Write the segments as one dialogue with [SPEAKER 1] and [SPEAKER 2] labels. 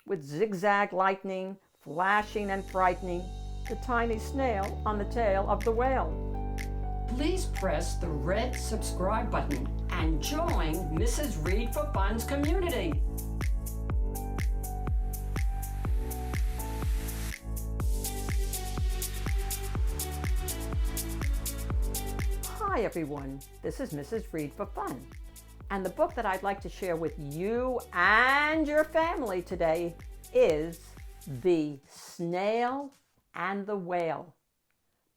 [SPEAKER 1] with zigzag lightning, flashing and frightening the tiny snail on the tail of the whale.
[SPEAKER 2] Please press the red subscribe button and join Mrs. Read for Fun's community.
[SPEAKER 1] Hi everyone, this is Mrs. Read for Fun, and the book that I'd like to share with you and your family today is The Snail and the Whale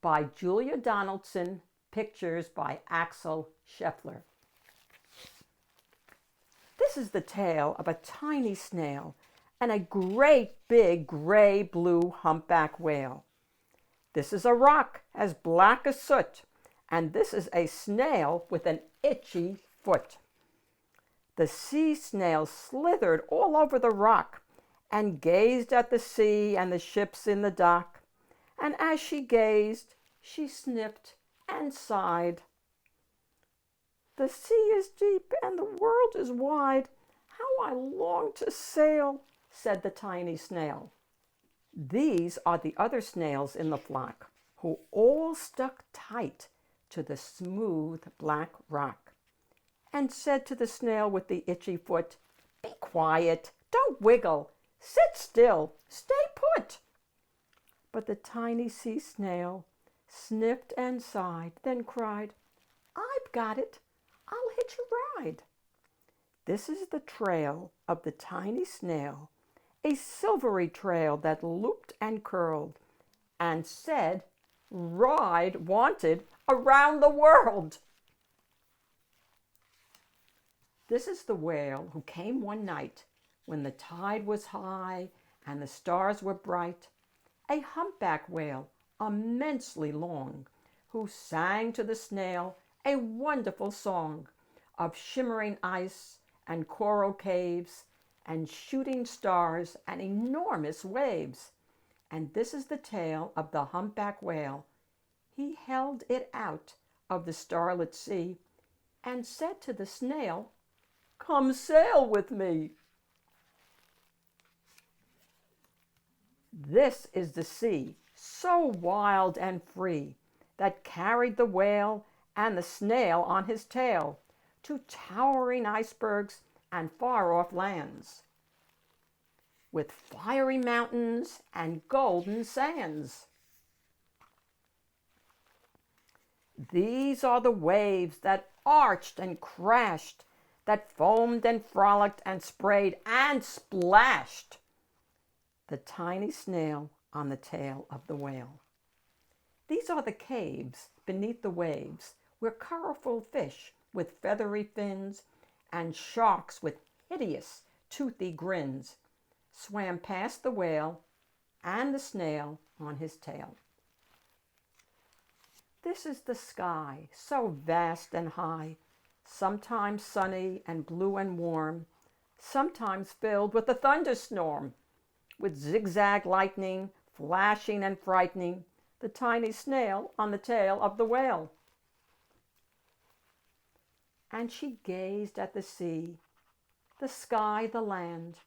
[SPEAKER 1] by Julia Donaldson, pictures by Axel Scheffler. This is the tale of a tiny snail and a great big gray-blue humpback whale. This is a rock as black as soot, and this is a snail with an itchy foot. The sea snail slithered all over the rock and gazed at the sea and the ships in the dock. And as she gazed, she sniffed and sighed. "The sea is deep and the world is wide. How I long to sail," said the tiny snail. These are the other snails in the flock, who all stuck tight to the smooth black rock, and said to the snail with the itchy foot, "Be quiet, don't wiggle, sit still, stay put." But the tiny sea snail sniffed and sighed, then cried, "I've got it, I'll hitch a ride." This is the trail of the tiny snail, a silvery trail that looped and curled, and said, "Ride wanted around the world." This is the whale who came one night when the tide was high and the stars were bright, a humpback whale immensely long, who sang to the snail a wonderful song of shimmering ice and coral caves and shooting stars and enormous waves. And this is the tale of the humpback whale. He held it out of the starlit sea and said to the snail, "Come sail with me." This is the sea, so wild and free, that carried the whale and the snail on his tail to towering icebergs and far-off lands, with fiery mountains and golden sands. These are the waves that arched and crashed, that foamed and frolicked and sprayed and splashed the tiny snail on the tail of the whale. These are the caves beneath the waves, where colorful fish with feathery fins and sharks with hideous toothy grins swam past the whale and the snail on his tail. This is the sky, so vast and high, sometimes sunny and blue and warm, sometimes filled with a thunderstorm, with zigzag lightning, flashing and frightening the tiny snail on the tail of the whale. And she gazed at the sea, the sky, the land,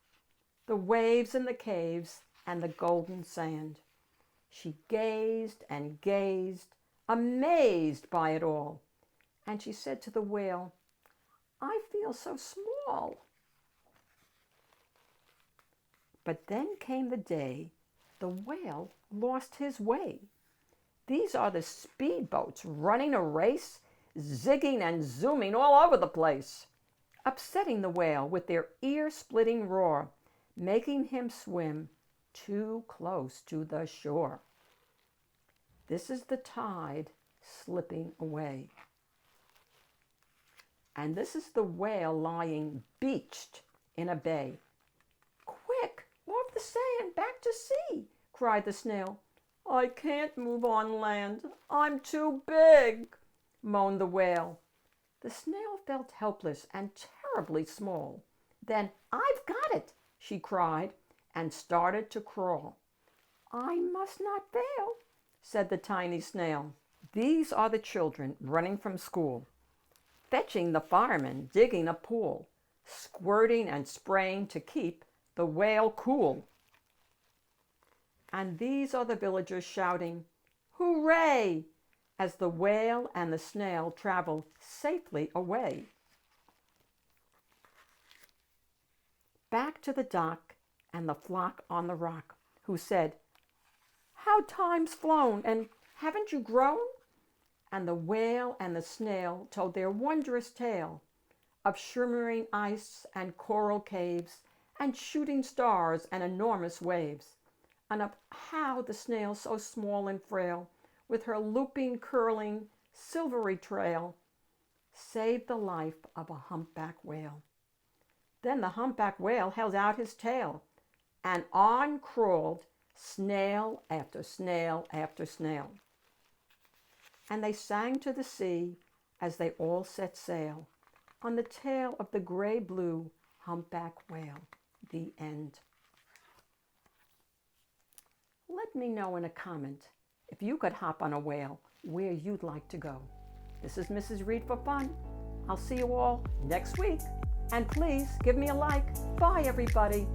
[SPEAKER 1] the waves and the caves and the golden sand. She gazed and gazed, amazed by it all. And she said to the whale, "I feel so small." But then came the day the whale lost his way. These are the speedboats running a race, zigging and zooming all over the place, upsetting the whale with their ear-splitting roar, making him swim too close to the shore. This is the tide slipping away. And this is the whale lying beached in a bay. "Quick, off the sand, back to sea," cried the snail. "I can't move on land, I'm too big," moaned the whale. The snail felt helpless and terribly small. Then, "I've got it," she cried, and started to crawl. "I must not fail," said the tiny snail. These are the children running from school, fetching the fireman, digging a pool, squirting and spraying to keep the whale cool. And these are the villagers shouting, "Hooray!" as the whale and the snail travel safely away. Back to the dock and the flock on the rock, who said, "How time's flown, and haven't you grown?" And the whale and the snail told their wondrous tale of shimmering ice and coral caves and shooting stars and enormous waves, and of how the snail so small and frail, with her looping, curling, silvery trail, saved the life of a humpback whale. Then the humpback whale held out his tail, and on crawled snail after snail after snail. And they sang to the sea as they all set sail on the tail of the gray-blue humpback whale. The end. Let me know in a comment if you could hop on a whale, where you'd like to go. This is Mrs. Read for Fun. I'll see you all next week. And please give me a like. Bye, everybody.